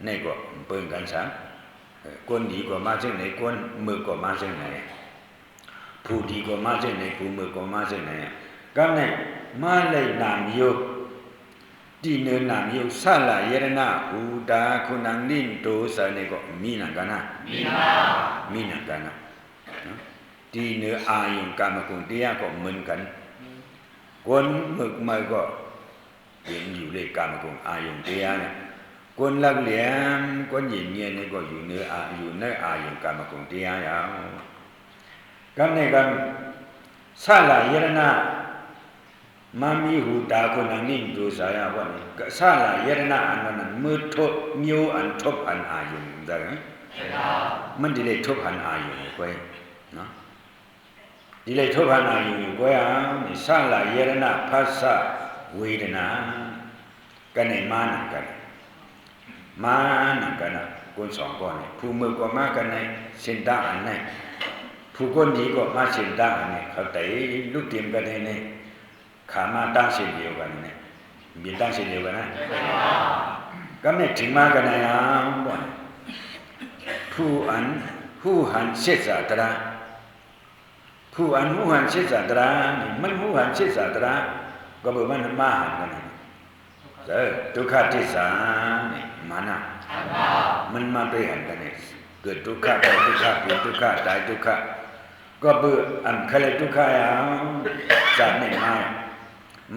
นี่ก็เปิงกันสังก้นดีกว่ามาเช่นไหนก้นมือกว่ามาเช่นไหนผู้ดีกว่ามาเช่นไหนผู้มือกว่ามาเช่นไหนก็ในมาเลยนามโยที่เนื้อนามโยสาลายรณะอุดาคุณังนินโตสานี่ก็มีนังกันนะมีนังกันนะที่เนื้ออายุกรรมกุณเตียก็เหมือนกันคนมึกไม่ก็เป็นอยู่ในกรรมกุณอายุเตียเนี่ยคนลักเหลี่ยมคนหยินเงียนี่ก็อยู่เนื้ออายุกรรมกุณเตียอย่างกันในกันสาลายรณะมามีหูตาคนนั้นนิ่งดูสายวันนี้ก็สาลายรณะอันนั้นมือทบมิวอันทบอันอายุได้ไหมมันดีเลยทบอันอายุก็เนาะดีเลยทบอันอายุก็อย่างสาลายรณะภาษาเวทนากันในมานังกันนะคนสองคนเนี่ยผู้มือก็มากันในเส้นตาอันนี้ผู้คนดีก็มาเส้นตาอันนี้เขาแต่ลูกเตรียมกันในขามาตั้งเส้นเดียวกันเนี่ยมีตั้งเส้นเดียวกันนะก็ไม่ถึงมากันนะบ่ผู้หันเสียสาตระผู้หันเสียสาตระนี่มันผู้หันเสียสาตระก็บอกมันมาหันกันนี่ทุกขทิสานี่มานะมันมาไปหันกันนี่เกิดทุกขไปทุกขเป็นทุกขตายทุกขก็เบื่ออันใครทุกขจากนี่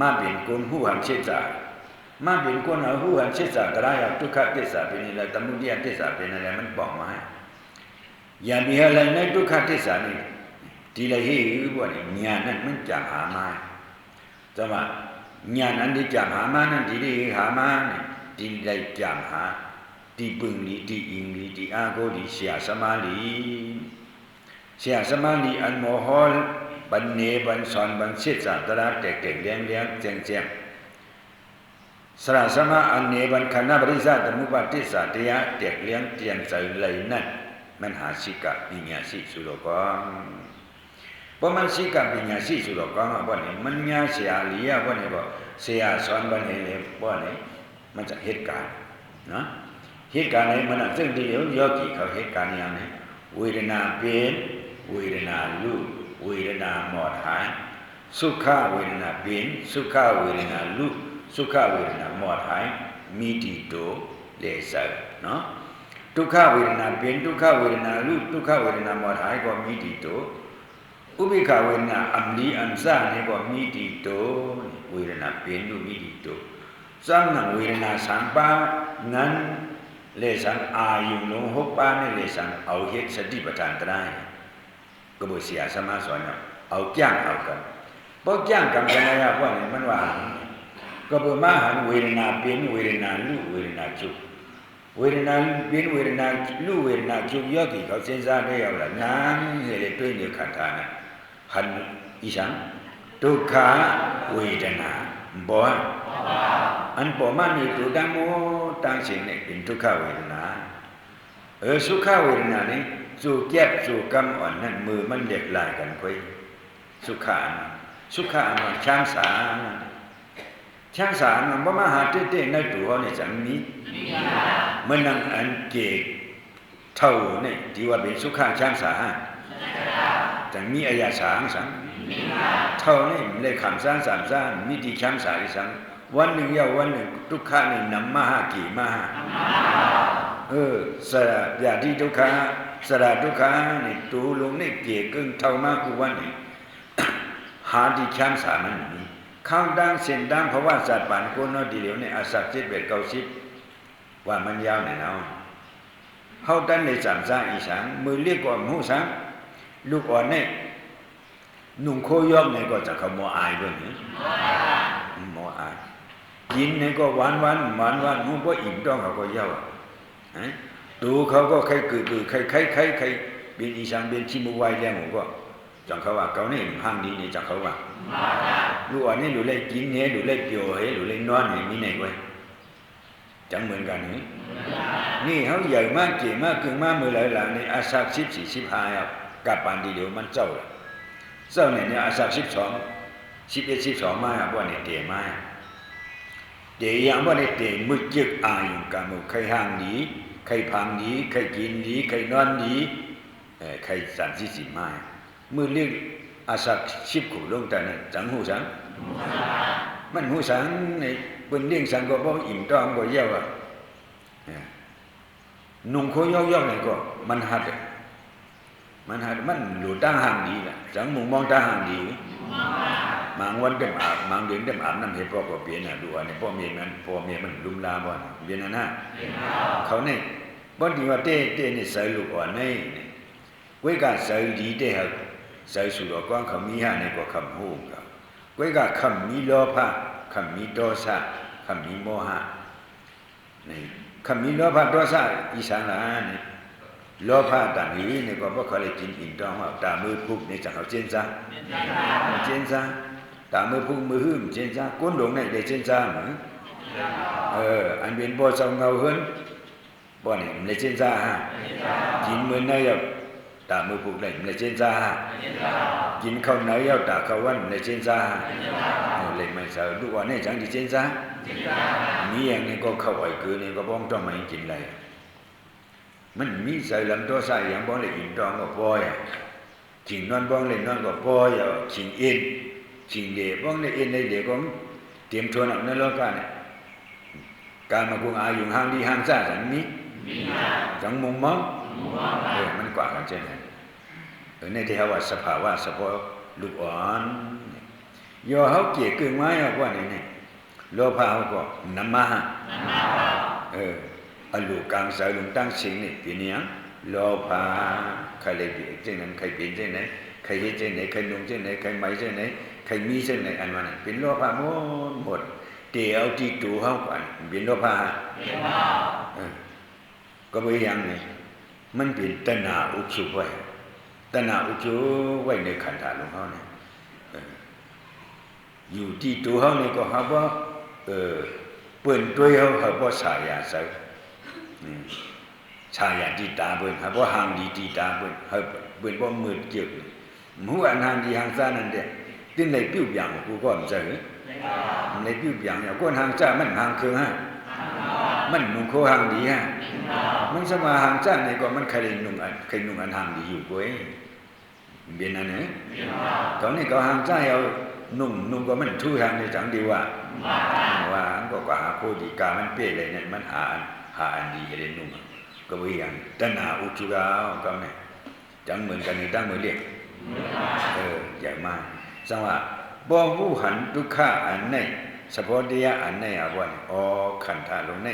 มาเป็นคนผู้หันเสียสามาเป็นคนผู้หันเสียสาตระทุกขทิสาเป็นอะไรตมุเดียทิสาเป็นอะไรมันบอกมาให้อย่ามีอะไรในทุกขทิสานี่ทีไรให้ว่าเนี่ยญาณนั้นมันจะหามาจะว่าญาณนั้นที่จะหามานั้นที่ได้หามาเนี่ยที่ได้จะหาที่บึงนี้ที่อิงนี้ที่อาโกนี้เสียสมาลีอันโมโหบันเนบันสอนบันเสียสาตระแตกเลี้ยงแจ้งสระสมาอันเนบันคณะบริษัทมุปาทิสาติยะแตกเลี้ยงเตียงใจเลยนั่นมันหาสิกะปิญญาสิสุโลกองเพราะมันสิกะปิญญาสิสุโลกองว่าเนี่ยมันญาเสียลียว่าเนี่ยว่าเสียสอนบันเนว่าเนี่ยมันจะเหตุการณ์นะเหตุการณ์ไหนมันซึ่งที่เดียวโยกีเขาเหตุการณ์อย่างนี้เวทนาเป็นเวทนาลุเวทนาหมดหายสุขเวทนาเป็นสุขเวทนาลุสุขเวทนาหมดหายมีดีโตเลเซอร์เนาะทุกขเวทนาเป็นทุกขเวทนาลุทุกขเวทนาหมดหายก็มีดีโตอุเบกขาเวทนาอัมลีอัมซาเนี่ยก็มีดีโตเวทนาเป็นลุมีดีโตสร้างหนังเวทนาสังปานั้นเลสังอายุลงหกปาเนี่ยเลสังเอาเหตุสติปัฏฐานตรายก็บอกเสียสมาสอนเอาจ้างเอากันเพราะจ้างกันกันอะไรว่าเนี่ยมันว่าก็บอกมาหันเวทนาเป็นเวทนาลุเวทนาจุเวทนาเป็นเวทนาลุเวทนาจุยอดที่เขาเส้นซ่าได้เอาละน้ำเนี่ยเลยด้วยเนี่ยขันธานะหันอีสังทุกขเวทนาบ่อันปอมานี่ตัวดังโมตั้งเสียงเนี่ยเป็นทุกขเวทนาสุขเวทนานี่สู่แก็บสู่กำอ่อนนั่นมือมันเด็กลายกันค่อยสุขมันช้างสามันบ่มาหาเต้ๆในตัวเนี่ยจังนี้มันนั่งอันเกกเท่าเนี่ยที่ว่าเป็นสุขช้างสาจังมีอายาสางสังเท่านี่เลยคำสร้างสามสร้างมีที่ช้างสาที่สังวันหนึ่งวันหนึ่งทุกข้าหนึ่งนำมาหากี่มาสระยาที่ทุกข้าสระทุกข้านี่ตูลงนี่เกี่ยกึ่งเท่ามากูวันนี้หาที่ช้างสามันนี่ข้างดังเส้นดังเพราะว่าสัตว์ป่านคนนอดีเหลียวในอาศัพจิตเบ็ดเกาชิบว่ามันยาวเนี่ยเนาะเขาตั้งในสามสร้างอีสังมือเรียกว่าหูสังลูกอ่อนเนี่ยนุ่งโคยอบเนี่ยก็จะเขาโมอายด้วยเนี่ยโมอายกินเนี่ยก็หวานหูก็อิ่มต้องเขาก็เย้าดูเขาก็ใครคือใครเป็นอีสังเป็นชิมุไวแรงหัวก็จังเขาว่าเขาเนี่ยห้างดีเนี่ยจังเขาว่าลูกอ่อนนี่หลุดเลยกินเนี่ยหลุดเลยเกี่ยวหลุดเลยนอนเนี่ยมีไหนไว้จังเหมือนกันนี่เขาใหญ่มากเก่งมากเก่งมากมือหลายๆในอาศัพ14-15กับปานดีเดียวมันเจ้าเนี่ยอาศัพ12 11 12มาว่าเนี่ยเตะมาเต yang ba ne te mujik ayung kamu khai hang ni khai phang ni khai kin ni khai non ni khai san si si mai mưa liếc asak ship ku long ta ne chẳng hu sangมันหูสังในบนเลี้ยงสังก็บ่อิ่มท้องก็เยี่ยวนุ่งโคยอกๆนี่ก็มันหัดมันหลุดตั้งห่างดีล่ะสังมุงมองตั้งห่างดีมางวันเต็มอาบมางเดือนเต็มอาบน้ำเฮ็ดพ่อก็เปลี่ยนน่ะดูอันนี้พ่อเมียมันลุมลาบ่เปลี่ยนน่ะเขาเนี่ยบ่ดีว่าเต้นี่ใส่ลูกอ่อนนี่ไว้ก็ใส่ดีเต้ฮะใส่สุดกว้างเขามีหานี่ก็คำฮู้ก็ไว้ก็คำมีโลภะคำมีโทสะคำมีโมหะนี่คำมีโลภะโทสะอีสานล่ะนี่โลภะตัณหานี่ก็บ่เคยกินอิ่มท้องว่าตามือพุกนี่จังเอาเจนซะเจนซะตามือพุกมือหื้มเจนซะก้นหลงนี่ได้เจนซะมั้งอันเป็นบ่เซาเงาเฮินบ่นี่มันได้เจนซะกินมื้อไหนอ่ะตามือพุกได้มันได้เจนซะกินข้าวไหนอ่ะตาข้าววันมันได้เจนซะเลยไม่เซาดูว่านี่จังได้เจนซะมีอย่างนี้ก็เข้าไอ้คือนี่ก็บ่ต้องมากินได้มันมีใส่ลำตัวใส่อย่างบ้องเลยอิ่มท้องก็พออ่ะขิงนอนบ้องเลยนอนก็พออ่ะขิงเอ็นขิงเดบ้องเลยเอ็นเลยเดก็เตรียมชวนเอาในโลกกันการมากุงอายุห่างดีห่างซ่าสันมีจังมุงมั้งมันกว่ากันเช่นนั้นในที่เขาว่าสภาวะสภาวะลูกอ่อนย่อเขาเกี่ยกึ่งไม้เอาว่านี่โลภะเขาก็น้ำมาอลูกางสายลุงตั้งสิ่งนี่เป็นอย่างโลภะใครเลยเช่นนั้นใครเป็นเช่นไหนใครเห็นเช่นไหนใครนุ่งเช่นไหนใครไม่เช่นไหนใครมีเช่นไหนอันนั้นเป็นโลภะหมดเดี๋ยวที่ตัวเขาก่อนเป็นโลภะก็ไม่ยังไงมันเป็นตัณหาอุปสุไว้ตัณหาอุปสุไว้ในขันธ์ของเขาเนี่ยอยู่ที่ตัวเขาเนี่ยก็หาว่าเปิ่นตัวเขาว่าสายาใส่ชายที่ตาเบิ่นหาบ่ห่างดีที่ตาเบิ่นเฮาเบิ่นบ่มืดเกี่ยวหมู่อันห่างดีห่างซ่านั่นแหละติในปิ้วอย่างกูก็บ่ใช่ในปิ้วอย่างเนี่ยคนห่างซ่ามันห่างคือฮะมันนุ่งโคห่างดีฮะมันสมาห่างซ่านี่ก็มันใครนุ่งอันห่างดีอยู่ก้อยเบียนนั่นเนี่ยตอนนี้ก็ห่างซ่าเอานุ่งก็มันทู่ห่างในจังดีว่าก็หาโคดีกามันเป้เลยเนี่ยมันหาอันดีเลยนุ่งก็ไม่ยังตัณหาอุจุกาก็ไม่จังเหมือนกันนี่ตั้งมือเรียกใหญ่มากสังว่าบ่หูหันทุกข้าอันไหนเฉพาะเดียอันไหนอ่ะว่าขันธาลงไหน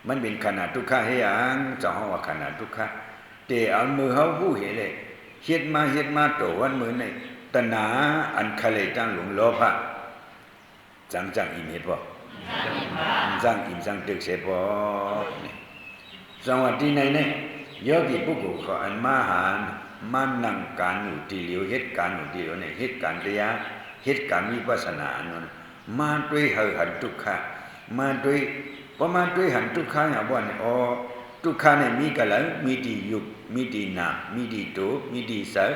มันเป็นขนาดทุกข้าให้ยังจะห้องว่าขนาดทุกข้าเตะเอามือเขาหูเห็นเลยเฮ็ดมาโตวันมือไหนตัณหาอันคะเลยตั้งหลงโลภะจังอิมเหตุบ่จังอิมจังตึกเสพบ่จังหวัดที่ไหนเนี่ยโยกีปุกุเขาอันมาหารมานั่งการอยู่ที่เหลียวเหตุการณ์อยู่ที่เหลียวเนี่ยเหตุการณ์เดียเหตุการณ์วิปัสสนาอันนั้นมาด้วยหันทุกขะมาด้วยพอมาด้วยหันทุกขะอย่างว่าเนี่ยทุกขะเนี่ยมีกันแล้วมีที่ยุบมีที่นามีที่โตมีที่เสอ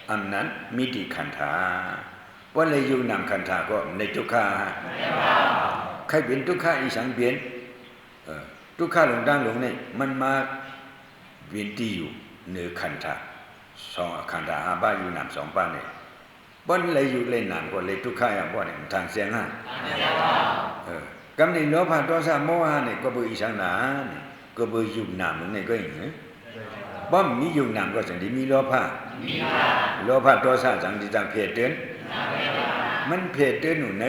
อันนั้นมีที่ขันธาว่าเลยอยู่นำขันธาก็ในทุกขะใครเป็นทุกขะอีสังเปลี่ยนทุกข้าหลงดังหลงนี่มันมาเวียนที่อยู่เหนือขันธะสองขันธะอาบ้าอยู่นำสองป้าเนี่ยบ่เลยอยู่เลยนานกว่าเลยทุกข้าอย่างบ่เนี่ยทางเสียงฮะกำนี่โลภะโทสะโมหะเนี่ยก็บ่อีสังนาก็บ่อยู่นำนี่ก็อย่างนี้บ่มีอยู่นำก็สังที่มีโลภะโทสะสังที่จังเพศเตือนมันเพศเตือนอยู่ใน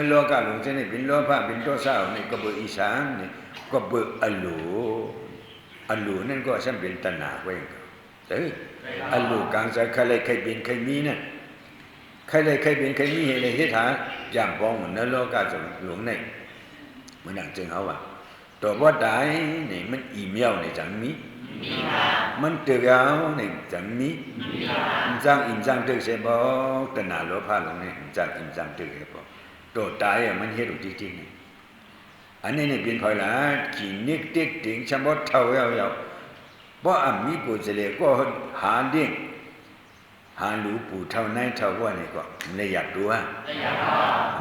โลกะหลงเช่นนี่เป็นโลภะเป็นโทสะนี่ก็บ่อีสังนี่ก็เบิกอลูนั่นก็ฉันเป็นตัณหาไว้อลูกลางใจใครเลยใครเป็นใครมีนั่นใครเลยใครเป็นใครมีเหตุหาย่างป้องเหมือนนรกาจะหลงในเหมือนอย่างจึงเขาว่าตัวบ่ตายนี่มันอิ่มเย้าในจังมีมันเตือนในจังมีจังอิ่มจังตึกเสบตัณหาโลภะหลงในจังอิ่มจังตึกเสบตัวตายมันเหตุจริงๆอันนี้เนี่ยเป็นพอยละกี่นิกเด็กถึงชะมดเท่าเพราะมีกุศลก็หาเด้ง หาหลูปู่เท่าไหนเท่าว่านี่ก็ไม่อยากดูฮะ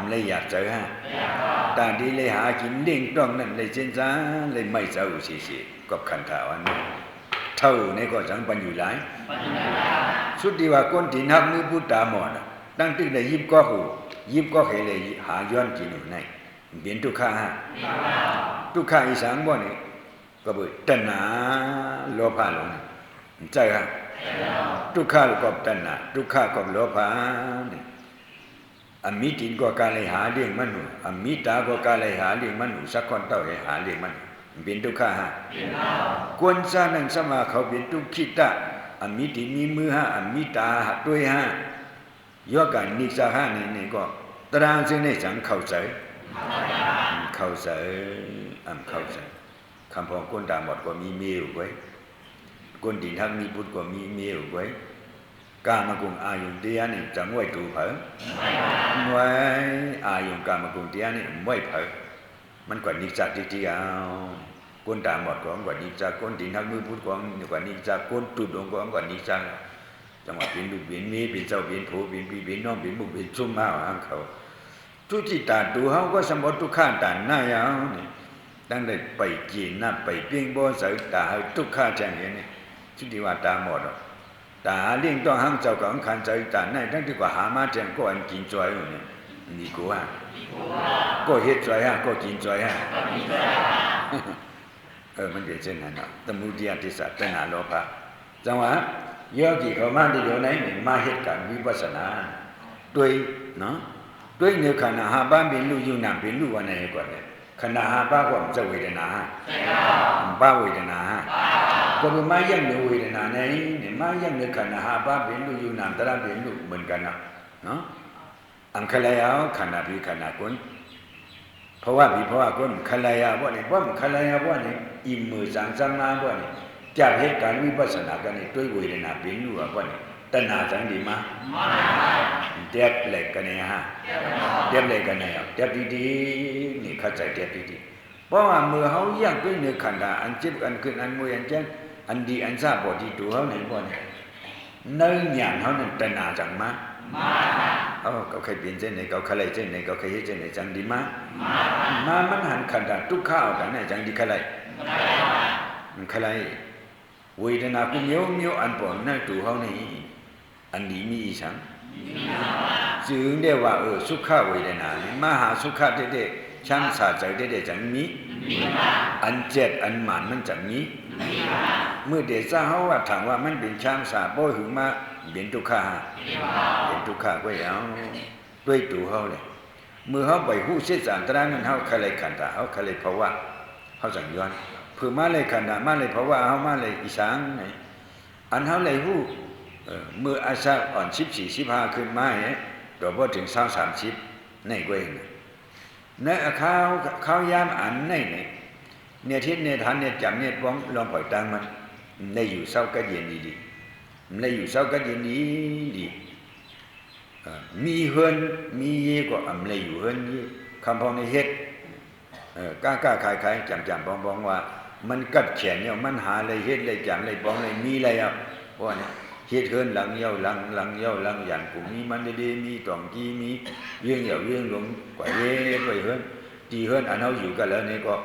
ไม่อยากเจอฮะตาดีเลยหากินเลี้ยงต้องนั่นเลยเจนจ้าเลยไม่เจ้าสิกับขันถาวันนี้เท่านี่ก็จังปัญอยู่หลายสุดที่ว่าคนที่นักมือพุทธาหมดตั้งตึกได้ยิบก็หูยิบก็เขเลยหาย้อนกินอยู่ในเปลี่ยนทุกข้าฮะทุกข้าอีสังบ่นี่ก็เบิดตัณหาโลภะลงใจฮะทุกข้าก็ตัณหาทุกข้าก็โลภะอมิติก็การเลยหาเลี้ยงมันหนูอมิตาก็การเลยหาเลี้ยงมันหนูสักคนเต้าให้หาเลี้ยงมันเป็นทุกข้าฮะควรสร้างนั่งสมาเขาเป็นทุกขิตะอมิติมีมือฮะอมิตาด้วยฮะย่อกันนิสาฮะนี่ก็ตรางซึ่งในสังเข้าใจเข้าใจเข้าใจคำพองคนตาบอดก็มีเมียวไว้คนที่ทักมีพุทธก็มีเมียวไว้กามกุงอายุเตียนี่จะง่วยตูเผลไว้อายุกามกุงเตียนี่ไม่เผลมันกว่านิจักที่เอาคนตาบอดก็กว่านิจักคนที่ทักมือพุทธก็กว่านิจักคนตุดองก็กว่านิจักจังหวะเป็นลูกเป็นมีเป็นเจ้าเป็นผู้เป็นพี่เป็นน้องเป็นบุกเป็นซุ่มมาหางเขาทุจิตาดูเฮาก็สมบูรณ์ทุกข้าตาหน้ายาวนี่ตั้งแต่ไปกินน้าไปเพียงบ่ใส่ตาให้ทุกข้าจังเห็นนี่ทุติว่าตาหมดตาเลี้ยงต้องหางเจ้าของขันใจตาในตั้งที่ว่าหามาแจงก็อันกินจอยอยู่นี่นี่กูว่าก็เฮ็ดจอยฮะก็กินจอยฮะมันเป็นเช่นนั้นเนาะตมุติยติสัตตนาโลภะจังหวะโยกีเขามาที่เดี๋ยวไหนมาเหตุการณ์วิปัสสนาด้วยเนาะด้วยเนื้อขณะหาบ้านเป็นลูกอยู่นำเป็นลูกวันไหนก่อนเนี่ยขณะหาบ้านก็จะเวทนาบ้าเวทนาก็เป็นมายังเนื้อเวทนาในเนี่ยมายังเนื้อขณะหาบ้านเป็นลูกอยู่นำแต่ละเป็นลูกเหมือนกันเนาะอังคลายเอาขณะพิขณะคนเพราะว่าพิเพราะว่าคนคลายเอาว่าเนี่ยว่าคลายเอาว่าเนี่ยอิ่มมือสังสมาว่าเนี่ยจากเหตุการณ์วิปัสสนากันนี่ด้วยเวทนาเป็นอยู่ว่านี่ตัณหาจังดีมาเจ็บเหล็กกันเนี่ยฮะเจ็บเหล็กกันเนี่ยเจ็บดีๆนี่เข้าใจเจ็บดีๆเพราะว่าเมื่อเขาย่างด้วยเนื้อขันธ์อันเจ็บอันขึ้นอันมวยอันเจ็บอันดีอันซาบอดีตัวเขาเนี่ยว่านี่เนื้อหยางเขาเนี่ยตัณหาจังมาเขาเคยเปลี่ยนเส้นไหนเขาเคยเส้นไหนเขาเคยเส้นไหนจังดีมามันหันขันธ์ทุกข้าวแต่ไหนจังดีเคยมันเคยเวทนาคุณโยอันปอนนั่นตัวเขานี่อันนี้มีอีสังจึงได้ว่าสุขเวทนานี่มหาสุขเด็ดๆช่างสาใจเด็ดๆจังมีอันเจ็ดอันหมันมันจังมีเมื่อเดชะเขาว่าถามว่ามันเป็นช่างสาบ่หึงมาเป็นทุกข์เป็นทุกข์ก็เอาด้วยตัวเขาเลยเมื่อเขาไปหู้เสียจานตรานั้นเขาเคยขันธ์เขาเคยภาวะเขาจังย้อนเพื่อมาเลยขันธ์มาเลยภาวะเขามาเลยอีสังไหนอันเขาเลยหู้เมื่ออาชาอ่อน14-15ขึ้นมาเนี่ยตัวพอถึง20-30ในเว้ยในเขายามอันในเนี่ยทิศเนี่ยฐานเนี่ยจำเนี่ยป้องลองปล่อยตังมันในอยู่เศร้าก็เย็นดีในอยู่เศร้าก็เย็นดีมีเฮือนมีเย่ก็อำเลยอยู่เฮือนยี่คำพองในเฮ็ดกล้าขายจำป้องว่ามันกัดแขนเนี่ยมันหาเลยเฮ็ดเลยจำเลยป้องเลยมีอะไรอ่ะเพราะเนี่ยเฮ็ดเฮือนหลังเย้าหลังเย้าหลังยันกูมีมันดีๆมีตองกี้มีเรื่องเหย่าเรื่องหลงกว่าเฮ็ดไว้เฮือนที่เฮือนอันเฮาอยู่กันแล้วนี่ก็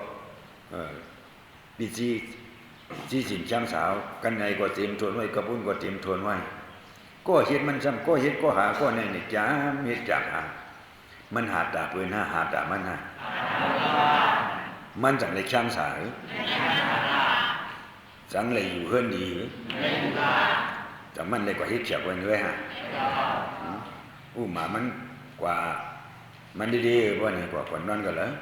ปีจีสินช่างสาวกันไงก็เตรียมทวนไว้กระปุ้นก็เตรียมทวนไว้ก็เฮ็ดมันซ้ำก็เฮ็ดก็หาก็ในนี่จ้าเฮ็ดจักหามันหาตาปืนหาตามันหามันจังได้ช่างสาวจังเลยอยู่เฮือนดีแต่มันเลยกว่าเฮ็ดเขียวกว่าเนื้อฮะหมามันกว่ามันดีๆว่านี่กว่านอนก็แล้ว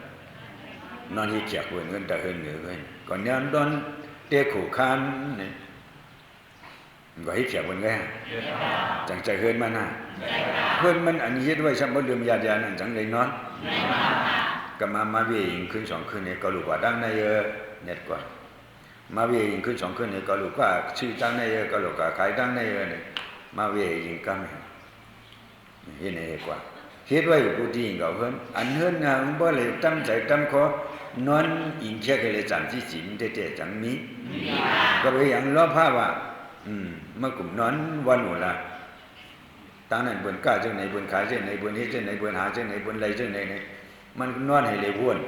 นอนเฮ็ดเขียวกว่าเงินแต่เฮือนเหนือเว้ยก่อนนอนเตะขู่คานนี่ก็เฮ็ดเขียวกว่าเนื้อฮะจังใจเฮือนมันน่ะเฮือนมันอันเฮ็ดไว้ซ้ำบ่ลืมญาตินั่นจังเลยนอนก็มาเวียงขึ้น2คืนนี่ก็รู้ว่าดังในเน็ตกว่ามาเวียงขึ้น2คืนนี่ก็รู้ว่าชื่อดังในก็รู้ว่าขายดังในนี่มาเวียงกันเฮ็ดให้กว่าเฮ็ดไว้กูดีก็เพิ่นอันเฮือนงามบ่เลยตั้งใจตั้งขอนอนอิงแค่ก็เลยจังที่จินเตๆจังมีก็ไปอย่างล้อผ้าว่ามากลุ่มนอนวันหนูละ ตานั้นบนก้าจังไหนบนขายจังไหนบนเฮ็ดจังไหนบนหาจังไหนบนไหลจังไหนนี่มันนอนให้เลยวน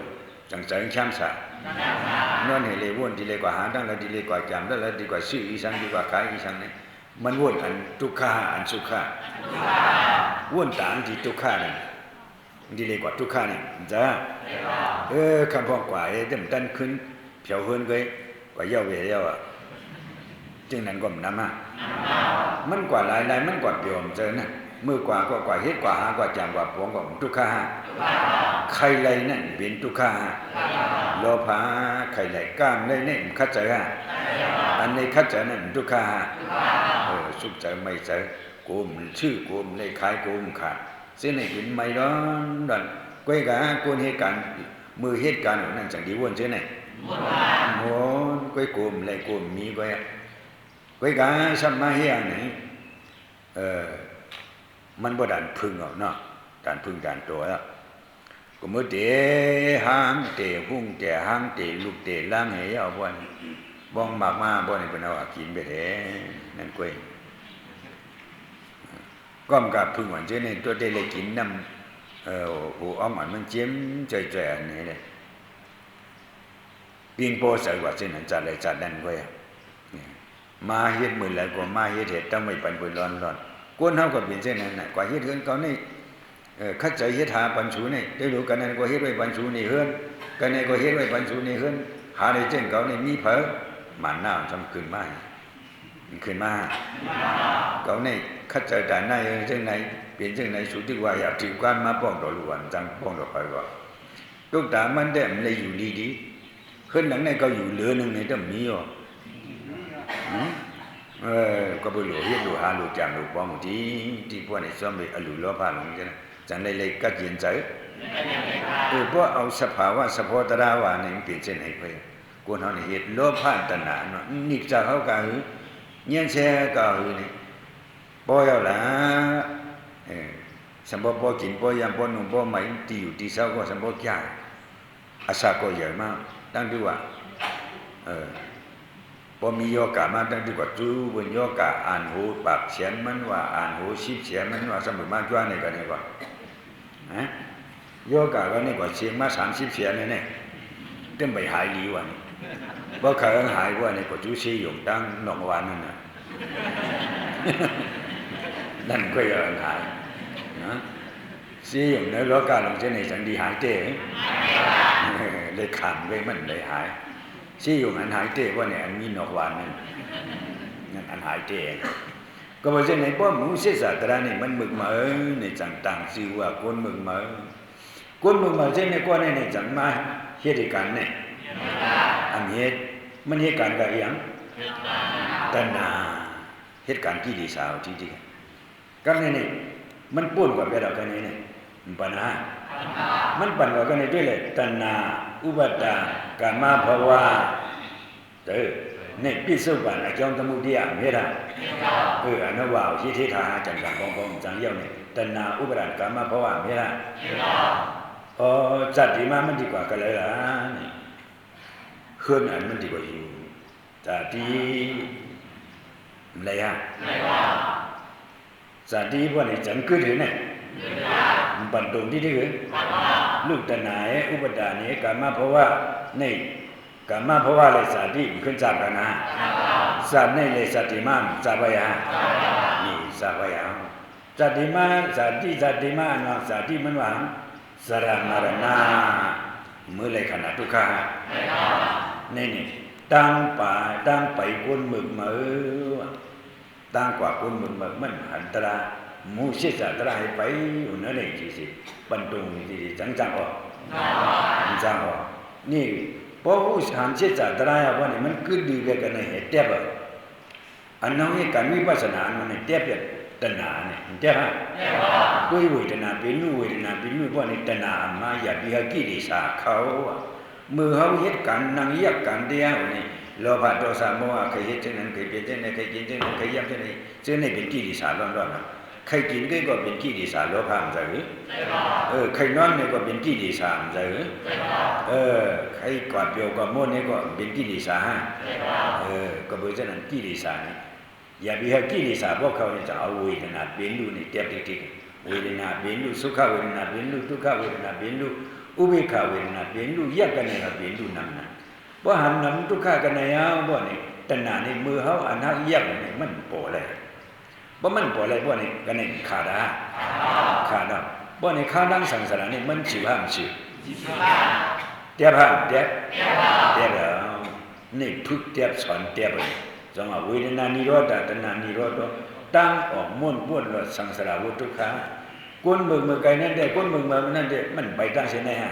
chẳng chẳng chăm sạ nó này lấy vốn thì lấy quả há đang là đi lấy quả chạm đó là đi quả sự ý sang đi quả cái ý sang này mình vốn ăn tukha ăn sukha vốn tán thì tukha này đi lấy quả tukha này ra cam phong quả ấy đâm tân khuyên phiếu hơn cái quả giàu về giàu à chừngนั้นก็นำมามันกว่าหลายมันกว่าเปี่ยมเจอนะมือกว่าก็กว่าเฮ็ดกว่าหากว่าจำกว่าปวงก็ทุกข์ใครไรนั่นเป็นทุกข์โลภะใครไรกามเลยนี่คัดใจอันนี้คัดใจนั่นทุกข์สุขใจไม่ใจกูมชื่อกูมเลยขายกูมขาดเส้นไหนเป็นไม่ร้อนดันก้อยกะกูเหตุการณ์มือเหตุการณ์นั่นจังดีวนเส้นไหนโอ้ก้อยกูมเลยกูมมีก้อยก้อยกะสัมมาเฮียนี่มันบ่ดันพึ่งเอาเนาะดันพึ่งดันตัวแล้วก็มื้อเตหางเตหุ่งเตหางเตลูกเตล้างให้เอาบ่นี่บ้องมากมาบ่นี่เพิ่นเอากินไปแท้นั่นก้อยก้อมกับพึ่งวันเจนี่ตัวได้เลยกินน้ำหูอ้อมมันเจียมใจๆอันนี้เลยปิงโปใส่ว่าเส้นนั้นจัดเลยจัดนั่นก้อยมาเฮ็ดมื้อแล้วก็มาเฮ็ดเฮ็ดต้องไม่ปันปุยร้อนกวนเฮาก็เป็นเช่นนั้นน่ะกว่าเฮ็ดเฮือนเขานี่คัดใจเฮ็ดหาปันสูนี่ได้รู้กันนั้นก็เฮ็ดไว้ปันสูนี่เฮือนกันนี่ก็เฮ็ดไว้ปันสูนี่เฮือนหาได้เช่นเขานี่มีเผอมันน้ำจำขึ้นมาขึ้นมาเขานี่คัดใจแต่ไหนจังไหนเป็นจังไหนสุดที่ว่าอยากถือกันมาป้องต่อลูกหลานจังป้องต่อไปก็ลูกตามันได้มันเลยอยู่ดีๆขึ้นหลังในก็อยู่เหลือนึงนี่ต้องมีอ่ะก็บ่รู้เฮ็ดรู้หารู้จำรู้ป้องที่พวกนี้ซ่อมไปอลุโลภะลงจังจังเลยกัดเย็นใจพวกเอาสภาวะสภาวตราวานี่เปลี่ยนเส้นให้ไปคนเฮานี่เฮ็ดโลภะตัณหาเนาะนี่จะเฮาก็หือเงี้ยแช่ก็หือนี่บ่ยาวล่ะสัมบ่บ่กินบ่ยามบ่นุ่มบ่ไหมตีอยู่ตีเช้าก็สัมบ่จ่ายอาสาก็ใหญ่มากตั้งด้วยว่าพอมีโยกะมาตั้งที่กว่าจูบนโยกะอ่านหูปากเฉียนมันว่าอ่านหูชิบเฉียนมันว่าสมุนมาจ้านี่ก็นี่ว่าโยกะก็นี่กว่าเชียงมา30เฉียนนี่เต็มไปหายดีว่านี่บ่เคยหายว่านี่กว่าจูซีหยงตั้งหนองหวานนั่นน่ะนั่นก็ยังหายนะซีหยงในโลกะลงเช่นนี่จังดีหายเต้เลยขันไว้มันเลยหายชี้อยู่อันหายเตะว่าเนี่ยอันนี้นอกวานนั่นอันหายเตะก็บอกเช่นไหนเพราะหมูเสียสาตรานี่มันมึกมาในจังต่างซื่อว่าคนมึกมาเช่นในก้อนในจังมาเหตุการณ์เนี่ยอันเหตุมันเหตุการณ์กับอย่างตัณหาเหตุการณ์ที่ดีสาวจริงๆก็นี่มันป่วนกว่าไปเรากันนี่ปัญหามันปัญหากันในด้วยเลยตัณหาอุปาทานกามภวะนี่ปิสุปันอาจารย์ธรรมุติยะเมตตาอนุวาหิทิฏฐาจังกังปองจังเยี่ยวนี่ตัณหาอุปาทานกามภวะเมตตาจัดดีมามันดีกว่ากันเลยล่ะนี่เคลื่อนอันมันดีกว่าอยู่จัดดีอะไรฮะจัดดีพวกนี้จังขึ้นถึงเนี่ยบันตรงที่นี่คือลูกตัณหาอุปาทานนี่กามภวะนี่กามภวะเลยสัตติขึ้นจากกันนะสัตว์นี่เลยสัตติมามสัพพยานี่สัพพยาสัตติมาสัตติมาเนาะสัตติมันว่าสรมรณะมือเลยขณะทุกข์นี่ตั้งไปกุนมึกมือตั้งกว่ากุนมึกมันอันตรายมูสิสาตรายไปอยู่นั่นเองสิบรรทุงที่จังๆออกจังออกนี่พอผู้หันสิสาตรายว่านี่มันคือดีกันในเหตุเต็บอันนั้นการวิปัสสนามันเต็บตัณหาเนี่ยเต็บด้วยเวทนาเป็นนู่นเวทนาเป็นนู่นว่านี่ตัณหามาอยากมีกิเลสเขามือเขาเหตุการณ์นั่งยักการเดียวนี่โลภะโทสะโมหะเคยเหตุเช่นนั้นเคยเป็นเช่นนั้นเคยกินเช่นนั้นเคยยักเช่นนั้นเช่นนั้นเป็นกิเลสร้อนๆใครกินก็เป็นกิเลสโลภะมันจะใครนอนเนี่ยก็เป็นกิเลสมันจะใครกอดเปียวกอดม้วนเนี่ยก็เป็นกิเลสก็เบื่อฉะนั้นกิเลสนี่ อย่าไปให้กิเลสพวกเขาเนี่ยจะเอาเวทนาเป็นรูนี่เทียบติดเวทนาเป็นรูสุขเวทนาเป็นรูทุกขเวทนาเป็นรูอุเบกขาเวทนาเป็นรูแยกกันเนี่ยเป็นรูนำนะบ่หันนำทุกขกันเนี่ยบ่นี่ตัณหาในมือเฮาอันนั้นแยกเนี่ยมันโปเลยบ่มันโปเลยบ่นี่กันเนี่ยขาดาบ่นี่ขาดังสังสารนี่มันสิว่ามันสิเตียบเด้อนี่พึกเตียบสอนเตียบจังว่าเวทนานิโรธตัณหานิโรธตั้งออกม่วนบ้วนรถสังสารวัฏทุกขาก้นมือไกลนั่นได้ก้นมือนั่นได้มันไปตั้งเสียไหนฮะ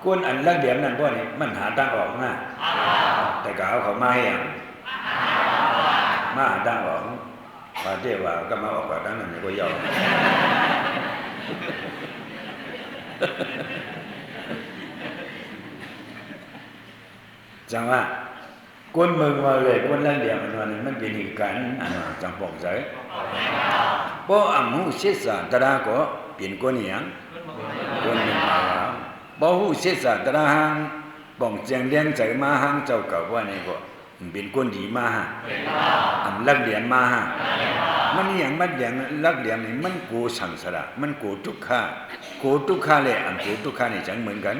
ก้นอันลักเดียมนั่นบ่นี่มันหาตั้งออกมาแต่ก็เอาเขามาให้ยังมาตั้งออกว่าเดี๋ยวว่าก็มาออกว่าตั้งนั่นก็ยอมจังว่าก้นมือมาเลยก้นลักเดียมมันเป็นเหตุการณ์จังปองใจเพราะอำหูเสียสาตระก็เป็นก้นอย่างก้นมือมาบ่หูเสียสาตระหังป่องเจียงเลี้ยงใจมาหังเจ้ากับว่านี่ก็เป็นก้นดีมาอำลักเดียนมามันอย่างลักเดียนนี่มันกูสังสารมันกูทุกข์เลยอำกูทุกข์นี่จังเหมือนกัน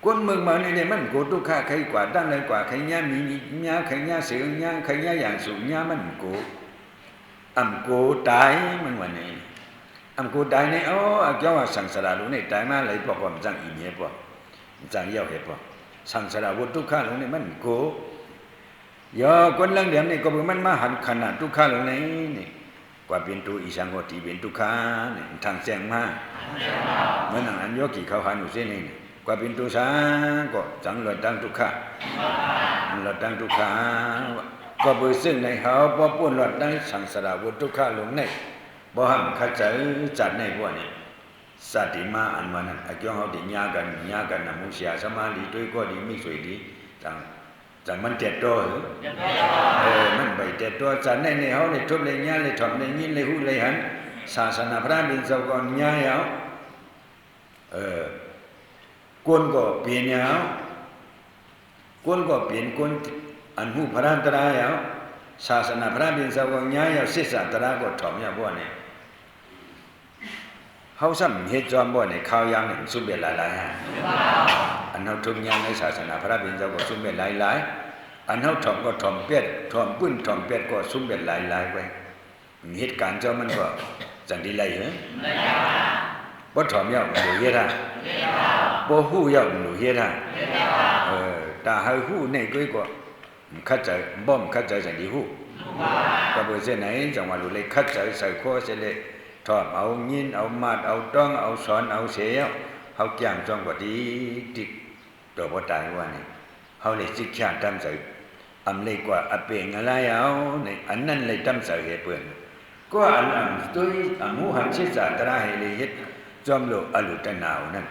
ก้นเมืองมาเนี่ยมันกูทุกข์ใครกว่าด้านเลยกว่าใครญ่มีญ่ใครญ่เสือญ่ใครญ่อย่างสูงญ่มันกูอำกูตายมันวันนี้อำกูตายเนี่ยเจ้าว่าสังสารรู้เนี่ยตายมาเลยพอความจังอีเมียพอจังเยี่ยวเหตุพอสังสารวัฏทุกข์รู้เนี่ยมันกูย่อคนลังเดียมนี่ก็มันมาหันขนาดทุกข์รู้นี่กว่าเป็นตัวอีสังโหติเป็นทุกข์นี่ทางแสงมาเหมือนอันโยกิเขาหันอยู่เส้นนี่กว่าเป็นตัวสาก็จังหลดดังทุกข์หลดดังทุกข์ก็เบอซึ่งในเขาบ่ป่วนหลดดังสังสารวัฏทุกข์ลงในบ่ห้ามขัดใจจัดในพวกนี้สัตติมาอันวันนั้นอาจารย์เขาติญากันนะมุเสียสมาธิด้วยก็ดีไม่สวยดีจังมันเจ็ดตัวมันไปเจ็ดตัวจัดในเขาในทุบในญาในถอดในยินในหูในหันศาสนาพระบิณฑบาตญาเอาก้นก็เปลี่ยนเอาก้นก็เปลี่ยนก้นอันหูพระอันตรายเอาศาสนาพระบิณฑบาตญาเอาศิษย์ตระก็ถอมยาบ่เนี่ยเขาซ้ำเหตุจอมบ่เนี่ยข้าวยางเนี่ยสุเบ็ดหลายๆฮะอันเขาทุกอย่างในศาสนาพระบิณฑบาตสุเบ็ดหลายๆอันเขาถอมก็ถอมเปียดถอมปื้นถอมเปียดก็สุเบ็ดหลายๆไปเหตุการณ์เจ้ามันก็จังดีไรเหรอบ่ถอมยาวหนูเฮ็ดฮะบ่ฮู้ยาวหนูเฮ็ดฮะตาให้ฮู้ในก็คัดใจบ่มคัดใจจังดีฮู้ก็บ่เส้นไหนจังว่ารู้เลยคัดใจใส่คอเสเลยถอมเอายินเอามาดเอาต้องเอาสอนเอาเสียเฮาแก้มจ้องกว่าดีติตัวบ่ตายว่านี่เฮาเลยสิกขาตามใส่อำเลยกว่าอเปงอะไรเอาในอันนั้นเลยตามใส่เหตุเปิ้นก็อันตัวอมุหันศิษย์ตระให้เลยเฮ็ดจอมโลกอลุตนาวนั่น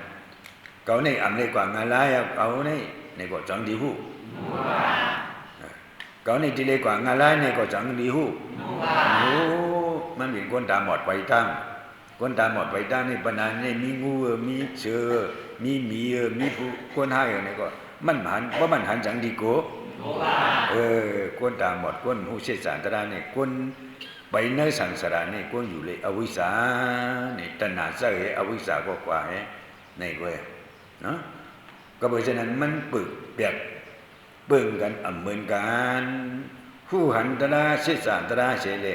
เขาในอำเลยกว่างาลายเอาในก็จังดีฮู้เขาในที่เลยกว่างาลายในก็จังดีฮู้มันเป็นคนตาหมดไปตั้งคนตาหมดไปตั้งนี่ปนานนี่มีงูมีเสือมีหมีมีผู้คนให้นี่ก็มันหันบ่มันหันจังดีโกคนตาหมดคนฮู้ศิษย์ตระนี่คนไปในสังสารนี่คนอยู่เลยอวิชชานี่ตัณหาซะเหอวิชชาก็กว่าในเว้ยเนาะก็เพราะฉะนั้นมันปึกเปียกเบิ่งกันเหมือนกันผู้หันตระศิษย์ตระเสเล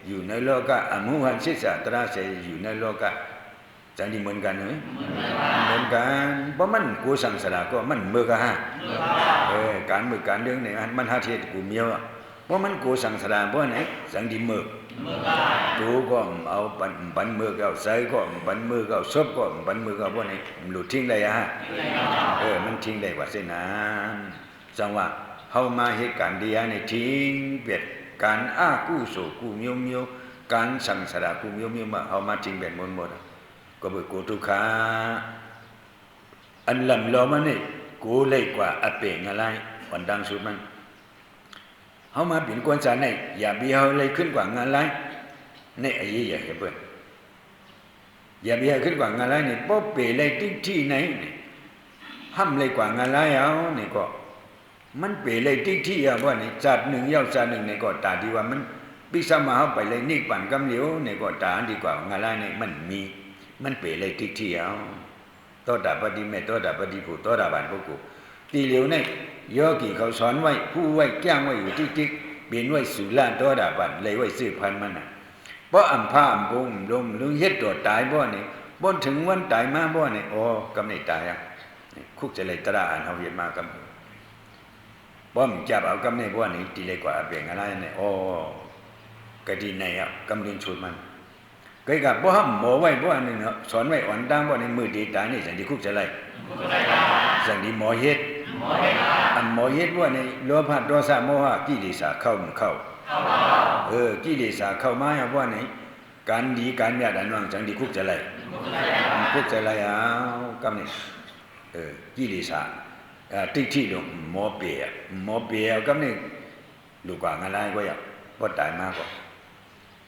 อยู่ในโลกะอมุหันศิษย์ตระเสอยู่ในโลกะจังดีเหมือนกันเหมือนกันเพราะมันกูสังสารก็มันมือกะฮะการมือการเรื่องนี่มันหาเทศกูเมียวเพราะมันกูสังสารเพราะไหนสังดีมือตูก็เอาปันมือก็ใส่ก็ปันมือก็ซบก็ปันมือก็เพราะไหนหลุดทิ้งได้ฮะมันทิ้งได้ว่าเส้นนั้นจังว่าเฮามาเหตุการณ์เดียในทิ้งเปียดการกู้โศกู้เมียวการสังสารกู้เมียวมาเฮามาทิ้งแบบหมดก็เบิกกูทุกขาอันลำล้อมันนี่กูเลยกว่าอเปงอะไรวันดังสุดมันเฮามาเป็นคนสาในอย่าเบียเลยขึ้นกว่างานไรในไอ้ยี่อย่าเพิ่นอย่าเบียขึ้นกว่างานไรนี่ป๊อเปเลยที่ไหนนี่ห้ำเลยกว่างานไรเอานี่ก็ มันเปเลยติ๊กที่อ่ะว่านี่จัดหนึ่งเย้าจัดหนึ่งในก็ตาดีว่ามันปิสมาเอาไปเลยนี่ปั่นกำเหลียวในก็ตาดีกว่างาลายนี่มันมีมันเปเลยติ๊กที่เอาโตดาปฏิเมตโตดาปฏิผู้โตดาบานพวกกูตีเหลียวเนี่ยโยกีเขาสอนไว้ผู้ไว้แก้งไว้อยู่ติ๊กเปลี่ยนไว้สุลาโตดาบันเลยไว้ซื้อพันมันน่ะเพราะอัมพาอัมบุมลมลุงเฮ็ดตัวตายบ่นี่บ่ถึงวันตายมาบ่นี่โอ้กำนี่ตายอ่ะคุกจะเลยตระอ่านเฮาเฮ็ดมากำบ่มจับเอากำนี่บ่นี่ตีเลยกว่าเปลี่ยนอะไรเนี่ยโอ้กะดีไหนอ่ะกำลินชุดมันเคยกับบ่ห้ามหมอไว้บ่นี่เนาะสอนไว้อ่อนตามบ่นี่มือดีตายนี่สันติคุกจะเลยสันติหมอเฮ็ดอันหมอเฮ็ดบ่นี่โลภะโทสะโมหะกิเลสเข้ากิเลสเข้ามาอ่ะบ่นี่การดีการญาติอันว่าสันติคุกจะเลยคุกจะเลยเอากำนี่กิเลสติดที่ลงหมอเปียกำนี่ลูกกว่างอะไรก็อยากบ่ตายมากกว่า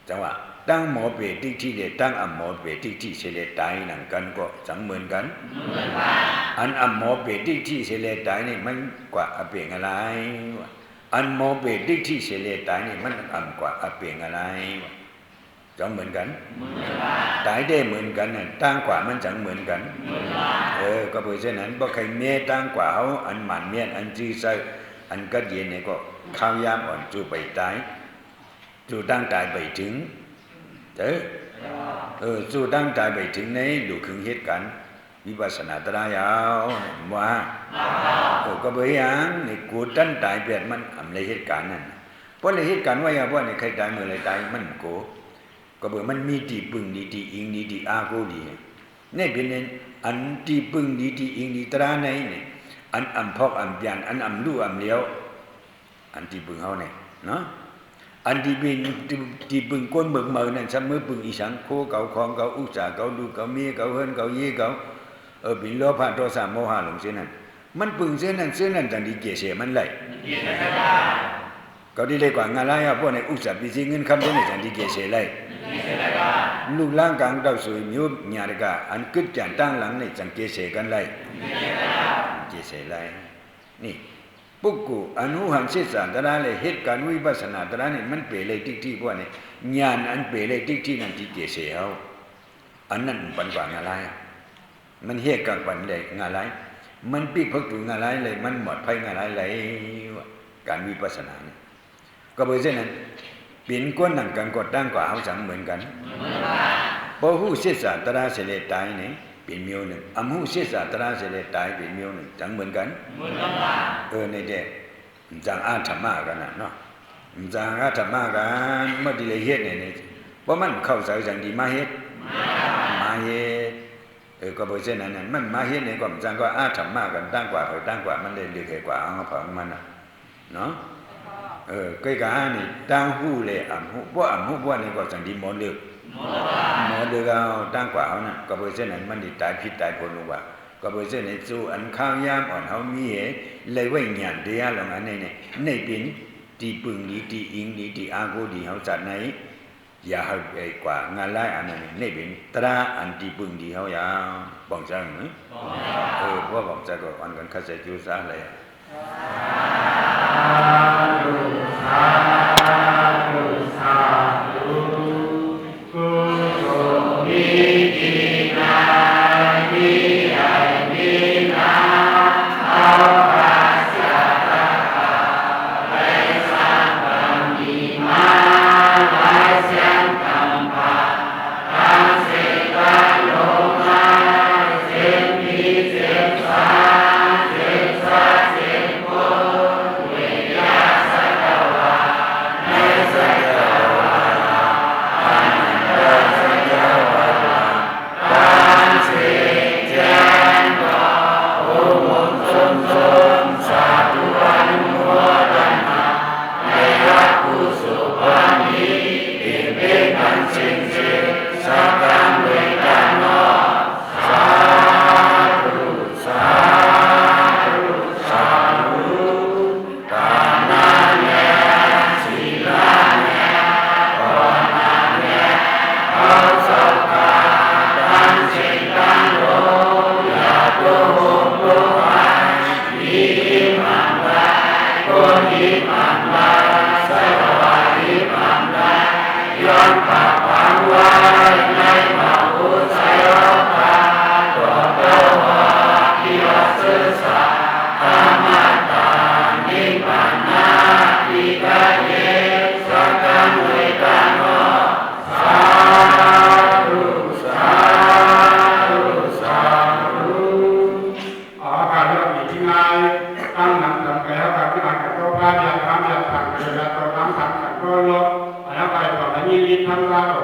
จังหวะตั้งหมอเปียติดที่เลยตั้งอัมหมอเปียติดที่เสลตายนั่นกันก็จังเหมือนกันอันอัมหมอเปียติดที่เสลตายนี่มันกว่าอเปียงอะไรอันหมอเปียติดที่เสลตายนี่มันอัมกว่าอเปียงอะไรจังเหมือนกันตายได้เหมือนกันน่ะตั้งกว่ามันจังเหมือนกันก็เพราะฉะนั้นบ่ใครเมตตั้งกว่าเอาอันหมันเมียนอันจีใส่อันกัดเย็นเนี่ยก็ข้าวยามอ่อนจู่ไปตายจู่ตั้งตายไปถึงจู่ตั้งตายไปถึงในดูคึงเหตุการณ์วิปัสสนาตรายาวว่าก็บ่อย่างนี่กูตั้งตายเปียดมันอำเลยเหตุการณ์นั้นเพราะเลยเหตุการณ์ว่าว่านี่ใครตายเมื่อไรตายมันโกก็บอกมันมีที่ปึงดีที่อิงดีที่อาโกดีนี่เป็นอันที่ปึงดีที่อิงดีตราในนี่อันอัมพอกอัมยันอันอัมลู่อัมเลี้ยวอันที่ปึงเฮาเนี่ยเนาะอันที่เป็นที่ปึงก้นเบิกเมือนั่นเสมอปึงอีสังโคเก่าของเก่าอุตสาเก่าดูเก่ามีเก่าเฮิรนเก่ายีเก่าเป็นโลภะโทสะโมหะหลงเสียนั่นมันปึงเสียนั่นจังดีเกเสมันไหลก็ดีเลยกว่างาลายพวกในอุตสาปิสิเงินคำตัวนี้จังดีเกเสไหลลูกล่างกลางดาวสวยมิวญาติกาอันกึศจันตั้งหลังนี่จังเกเสกันไหลเกเสไหลนี่ปุกกูอนุหังศิษย์ตระเลยเหตุการณ์วิปัสสนาตระนี่มันเปรเลยที่พวกนี้ญาณอันเปรเลยที่นั่นที่เกเสเอาอันนั้นปันกว่างาลายมันเหตุกันปันเลยงาลายมันปีกพักตูงาลายเลยมันหมดภัยงาลายเลยการวิปัสสนานี่ก็เพราะฉะนั้นเปลี่ยนก้นหนังกันกดตั้งกว่าเอาจังเหมือนกันพอหูศิษย์ตระเสลตายนี่เป็นมิวหนึ่งอัมหูศิษย์ตระเสลตายเป็นมิวหนึ่งจังเหมือนกันในเด็กจังอาธรรมะกันนะเนาะจังอาธรรมะกันเมื่อดีเลยเฮ็ดเนี่ยเพราะมันเข้าใจจังดีมาเฮ็ดก็เพราะฉะนั้นมันมาเฮ็ดเนี่ยก็จังก็อาธรรมะกันตั้งกว่ามันเลยเลือกกว่าเอาของมันเนาะcái cả này đang hu lệ ẩm hu bữa này còn chẳng đi món được đang quả nè có bữa này mình đi tái phi tái bồn luôn có bữa này chú ănข้าวยามอ่อนเฮามีเลยไว้หยันเดียลงอันนี้ในเป็นที่ปึงนี้ที่อิงนี้ที่อาโกดีเฮาจัดไหนอย่าเฮาไอ้กว่างานไล่อันนั้นนี่เป็นตราอันที่ปึงดีเฮาอย่าบ่งจังพวกบ่งจังก็อันกันคัดใส่จูซะเลยYeah. นิพพานไว้สวานิพพานได้ย้อนปากฝังไว้ในพระพุทธโลกาตัวโตวาทิวัสสะธรรมตานิพพานาทิกะเยสังฆังเวทานุสาธุสาธุสาธุอาการเรื่องที่ง่ายตั้งนำจำแก้วกับที่มากับโต๊ะบ้านยาทำยาทำยาตัวน้ำทำกับโต๊ะลบแล้วไปต่อไปยิ่งยิ่งทำราโอ